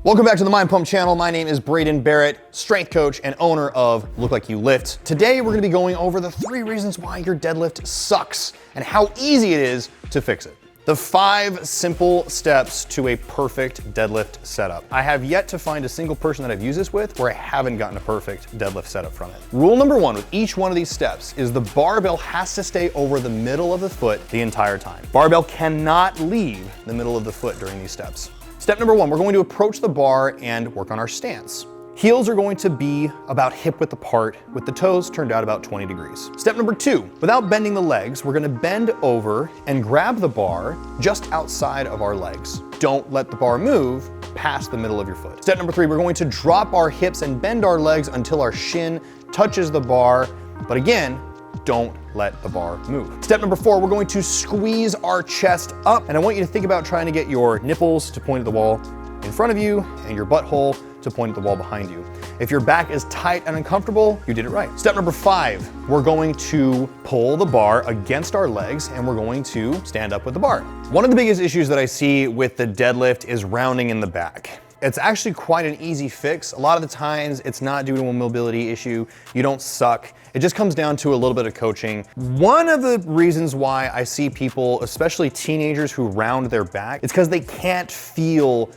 Welcome back to the Mind Pump channel. My name is Brayden Barrett, strength coach and owner of Look Like You Lift. Today, we're gonna be going over the 3 reasons why your deadlift sucks and how easy it is to fix it. The 5 simple steps to a perfect deadlift setup. I have yet to find a single person that I've used this with where I haven't gotten a perfect deadlift setup from it. Rule number 1 with each one of these steps is the barbell has to stay over the middle of the foot the entire time. Barbell cannot leave the middle of the foot during these steps. Step number 1, we're going to approach the bar and work on our stance. Heels are going to be about hip width apart with the toes turned out about 20 degrees. Step number 2, without bending the legs, we're gonna bend over and grab the bar just outside of our legs. Don't let the bar move past the middle of your foot. Step number 3, we're going to drop our hips and bend our legs until our shin touches the bar, but again, don't let the bar move. Step number 4, we're going to squeeze our chest up, and I want you to think about trying to get your nipples to point at the wall in front of you and your butthole to point at the wall behind you. If your back is tight and uncomfortable, you did it right. Step number 5, we're going to pull the bar against our legs and we're going to stand up with the bar. One of the biggest issues that I see with the deadlift is rounding in the back. It's actually quite an easy fix. A lot of the times it's not due to a mobility issue. You don't suck. It just comes down to a little bit of coaching. One of the reasons why I see people, especially teenagers who round their back, it's because they can't feel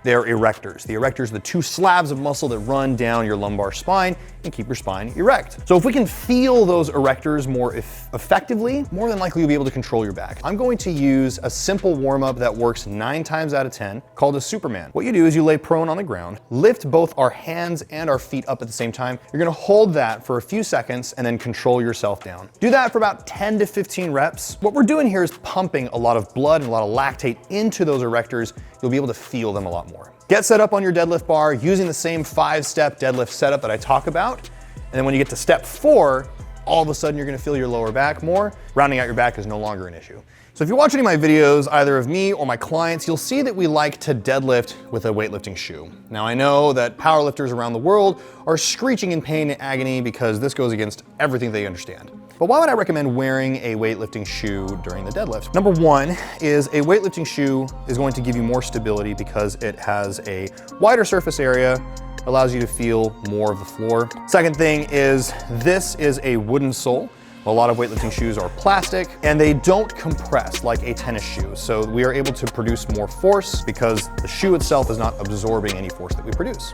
their erectors. The erectors are the 2 slabs of muscle that run down your lumbar spine and keep your spine erect. So if we can feel those erectors more effectively, more than likely you'll be able to control your back. I'm going to use a simple warm-up that works 9 times out of 10 called a Superman. What you do is you lay prone on the ground, lift both our hands and our feet up at the same time. You're gonna hold that for a few seconds and then control yourself down. Do that for about 10 to 15 reps. What we're doing here is pumping a lot of blood and a lot of lactate into those erectors. You'll be able to feel them a lot more. Get set up on your deadlift bar using the same 5-step deadlift setup that I talk about. And then when you get to step 4, all of a sudden you're gonna feel your lower back more. Rounding out your back is no longer an issue. So if you watch any of my videos, either of me or my clients, you'll see that we like to deadlift with a weightlifting shoe. Now I know that powerlifters around the world are screeching in pain and agony because this goes against everything they understand. But why would I recommend wearing a weightlifting shoe during the deadlift? Number 1 is a weightlifting shoe is going to give you more stability because it has a wider surface area, allows you to feel more of the floor. Second thing is this is a wooden sole. A lot of weightlifting shoes are plastic and they don't compress like a tennis shoe. So we are able to produce more force because the shoe itself is not absorbing any force that we produce.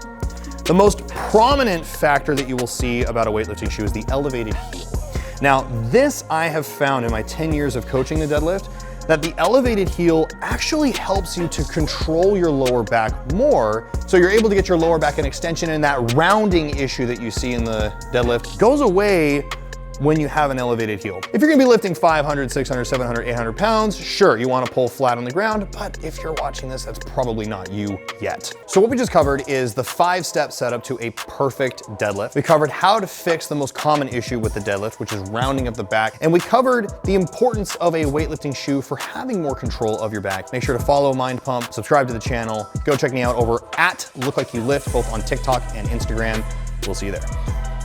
The most prominent factor that you will see about a weightlifting shoe is the elevated heel. Now, this I have found in my 10 years of coaching the deadlift, that the elevated heel actually helps you to control your lower back more, so you're able to get your lower back an extension, and that rounding issue that you see in the deadlift goes away when you have an elevated heel. If you're gonna be lifting 500, 600, 700, 800 pounds, sure, you wanna pull flat on the ground, but if you're watching this, that's probably not you yet. So what we just covered is the 5-step setup to a perfect deadlift. We covered how to fix the most common issue with the deadlift, which is rounding up the back, and we covered the importance of a weightlifting shoe for having more control of your back. Make sure to follow Mind Pump, subscribe to the channel, go check me out over at Look Like You Lift, both on TikTok and Instagram. We'll see you there.